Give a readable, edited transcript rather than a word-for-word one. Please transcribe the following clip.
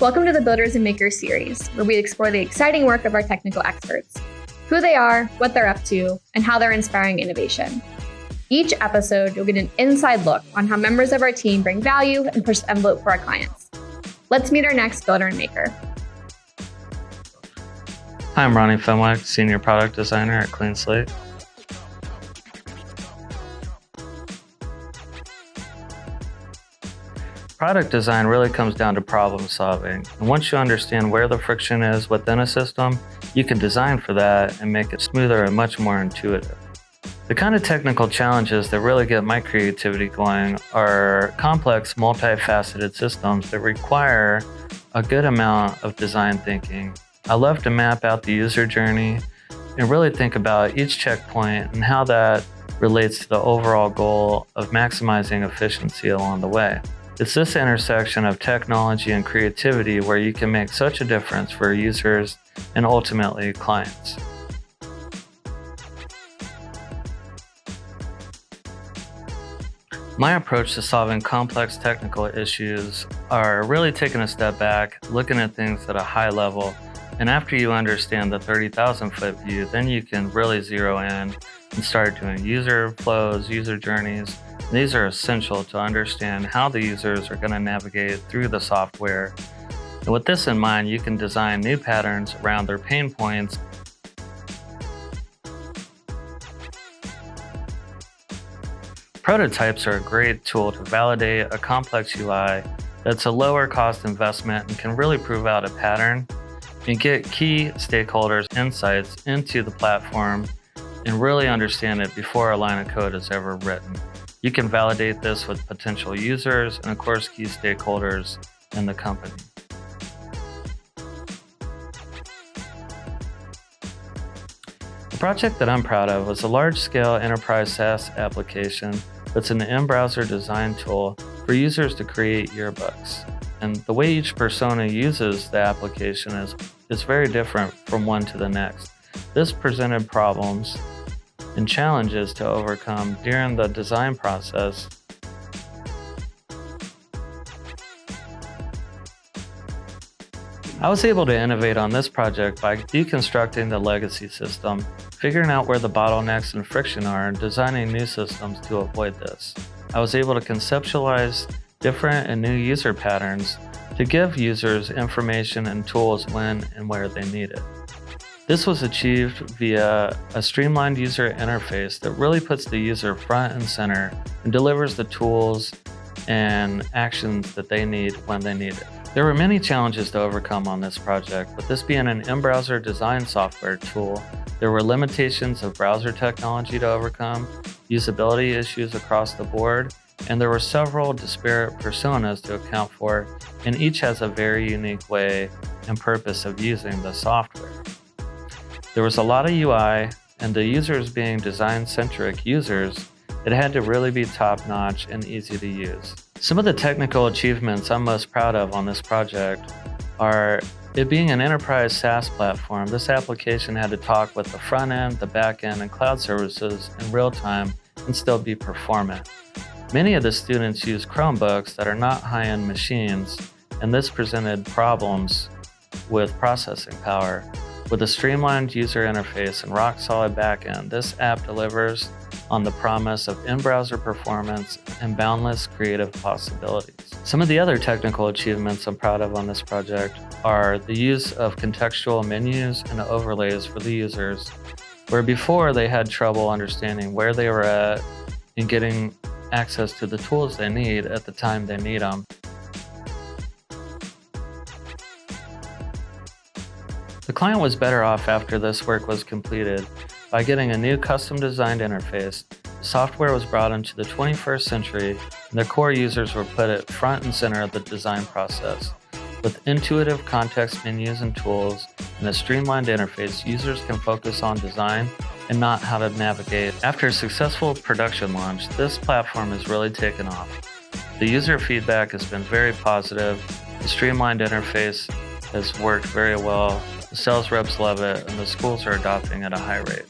Welcome to the Builders and Makers series, where we explore the exciting work of our technical experts, who they are, what they're up to, and how they're inspiring innovation. Each episode, you'll get an inside look on how members of our team bring value and push the envelope for our clients. Let's meet our next builder and maker. Hi, I'm Ronnie Fenwick, Senior Product Designer at CleanSlate. Product design really comes down to problem solving. And once you understand where the friction is within a system, you can design for that and make it smoother and much more intuitive. The kind of technical challenges that really get my creativity going are complex, multifaceted systems that require a good amount of design thinking. I love to map out the user journey and really think about each checkpoint and how that relates to the overall goal of maximizing efficiency along the way. It's this intersection of technology and creativity where you can make such a difference for users and ultimately clients. My approach to solving complex technical issues are really taking a step back, looking at things at a high level, and after you understand the 30,000-foot view, then you can really zero in and start doing user flows, user journeys. These are essential to understand how the users are going to navigate through the software. And with this in mind, you can design new patterns around their pain points. Prototypes are a great tool to validate a complex UI that's a lower cost investment and can really prove out a pattern and get key stakeholders' insights into the platform and really understand it before a line of code is ever written. You can validate this with potential users and, of course, key stakeholders in the company. The project that I'm proud of was a large-scale enterprise SaaS application that's an in-browser design tool for users to create yearbooks. And the way each persona uses the application is very different from one to the next. This presented problems and challenges to overcome during the design process. I was able to innovate on this project by deconstructing the legacy system, figuring out where the bottlenecks and friction are, and designing new systems to avoid this. I was able to conceptualize different and new user patterns to give users information and tools when and where they need it. This was achieved via a streamlined user interface that really puts the user front and center and delivers the tools and actions that they need when they need it. There were many challenges to overcome on this project, but this being an in-browser design software tool, there were limitations of browser technology to overcome, usability issues across the board, and there were several disparate personas to account for, and each has a very unique way and purpose of using the software. There was a lot of UI, and the users being design-centric users, it had to really be top-notch and easy to use. Some of the technical achievements I'm most proud of on this project are it being an enterprise SaaS platform. This application had to talk with the front end, the back end, and cloud services in real time and still be performant. Many of the students use Chromebooks that are not high-end machines, and this presented problems with processing power. With a streamlined user interface and rock-solid backend, this app delivers on the promise of in-browser performance and boundless creative possibilities. Some of the other technical achievements I'm proud of on this project are the use of contextual menus and overlays for the users, where before they had trouble understanding where they were at and getting access to the tools they need at the time they need them. The client was better off after this work was completed by getting a new custom-designed interface. The software was brought into the 21st century, and their core users were put at front and center of the design process. With intuitive context menus and tools and a streamlined interface, users can focus on design and not how to navigate. After a successful production launch, this platform has really taken off. The user feedback has been very positive. The streamlined interface has worked very well. The sales reps love it, and the schools are adopting at a high rate.